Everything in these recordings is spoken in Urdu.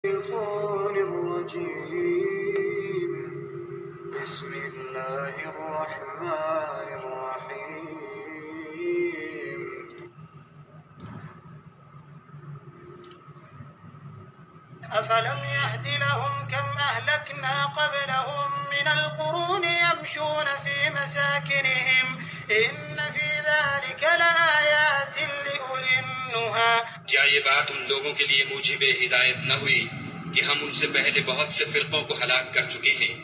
الشيطان الرجيم بسم الله الرحمن الرحيم أفلم يهد لهم كم أهلكنا قبلهم من القرون يمشون في مساكنهم إن في ذلك لآيات لأولي النهى. کیا یہ بات ان لوگوں کے لیے موجب ہدایت نہ ہوئی کہ ہم ان سے پہلے بہت سے فرقوں کو ہلاک کر چکے ہیں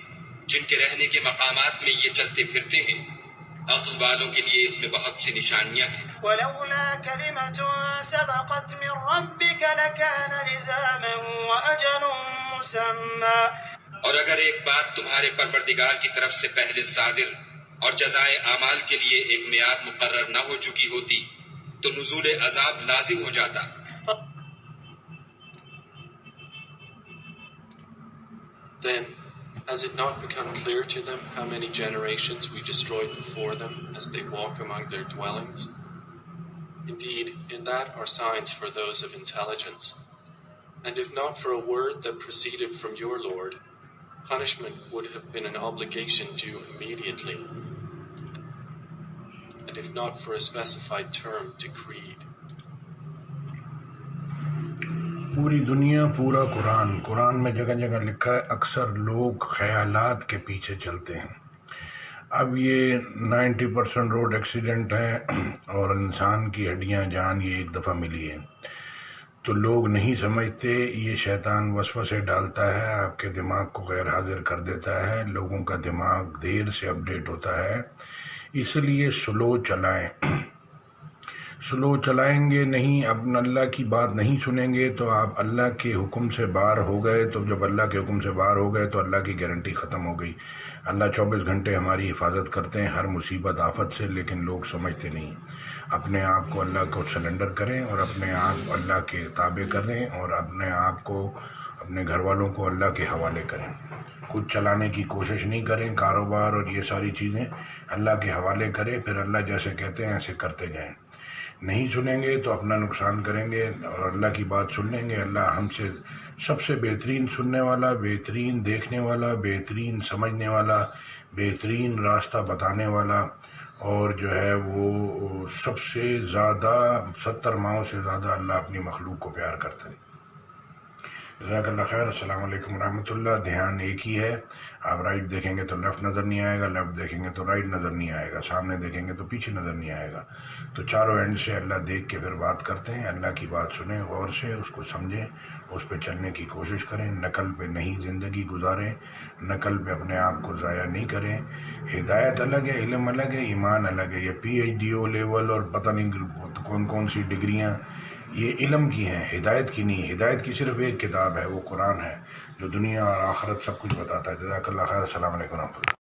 جن کے رہنے کے مقامات میں یہ چلتے پھرتے ہیں؟ عقل والوں کے لیے اس میں بہت سی نشانیاں ہیں۔ ولولا كلمة سبقت من ربك لكان لزاما وأجل مسمى. اور اگر ایک بات تمہارے پروردگار کی طرف سے پہلے صادر اور جزائے اعمال کے لیے ایک میعاد مقرر نہ ہو چکی ہوتی تو نزول عذاب لازم ہو جاتا۔ Then, has it not become clear to them how many generations we destroyed before them as they walk among their dwellings? Indeed, in that are signs for those of intelligence. And if not for a word that proceeded from your Lord, punishment would have been an obligation due immediately, and if not for a specified term decreed. پوری دنیا پورا قرآن میں جگہ جگہ لکھا ہے اکثر لوگ خیالات کے پیچھے چلتے ہیں۔ اب یہ 90% روڈ ایکسیڈنٹ ہیں اور انسان کی ہڈیاں جان یہ ایک دفعہ ملی ہے، تو لوگ نہیں سمجھتے۔ یہ شیطان وسوسے ڈالتا ہے، آپ کے دماغ کو غیر حاضر کر دیتا ہے، لوگوں کا دماغ دیر سے اپڈیٹ ہوتا ہے، اس لیے سلو چلائیں گے نہیں، اب اللہ کی بات نہیں سنیں گے تو آپ اللہ کے حکم سے باہر ہو گئے۔ تو جب اللہ کے حکم سے باہر ہو گئے تو اللہ کی گارنٹی ختم ہو گئی۔ اللہ 24 گھنٹے ہماری حفاظت کرتے ہیں ہر مصیبت آفت سے، لیکن لوگ سمجھتے نہیں۔ اپنے آپ کو اللہ کو سرنڈر کریں اور اپنے آپ اللہ کے تابع کریں اور اپنے آپ کو اپنے گھر والوں کو اللہ کے حوالے کریں۔ خود چلانے کی کوشش نہیں کریں، کاروبار اور یہ ساری چیزیں اللہ کے حوالے کریں، پھر اللہ جیسے کہتے ہیں ایسے کرتے جائیں۔ نہیں سنیں گے تو اپنا نقصان کریں گے، اور اللہ کی بات سن لیں گے۔ اللہ ہم سے سب سے بہترین سننے والا، بہترین دیکھنے والا، بہترین سمجھنے والا، بہترین راستہ بتانے والا، اور جو ہے وہ سب سے زیادہ 70 ماہوں سے زیادہ اللہ اپنی مخلوق کو پیار کرتا ہے۔ جزاک اللہ خیر۔ السلام علیکم ورحمۃ اللہ۔ دھیان ایک ہی ہے، آپ رائٹ دیکھیں گے تو لیفٹ نظر نہیں آئے گا، لیفٹ دیکھیں گے تو رائٹ نظر نہیں آئے گا، سامنے دیکھیں گے تو پیچھے نظر نہیں آئے گا۔ تو چاروں اینڈ سے اللہ دیکھ کے پھر بات کرتے ہیں۔ اللہ کی بات سنیں غور سے، اس کو سمجھیں، اس پہ چلنے کی کوشش کریں، نقل پہ نہیں زندگی گزاریں، نقل پہ اپنے آپ کو ضائع نہیں کریں۔ ہدایت الگ ہے، علم الگ ہے، ایمان الگ ہے۔ یہ PhD او لیول اور پتہ نہیں کون سی ڈگریاں یہ علم کی ہیں، ہدایت کی نہیں۔ ہدایت کی صرف ایک کتاب ہے، وہ قرآن ہے، جو دنیا اور آخرت سب کچھ بتاتا ہے۔ جزاک اللہ خیر۔ السلام علیکم ورحمۃ اللہ۔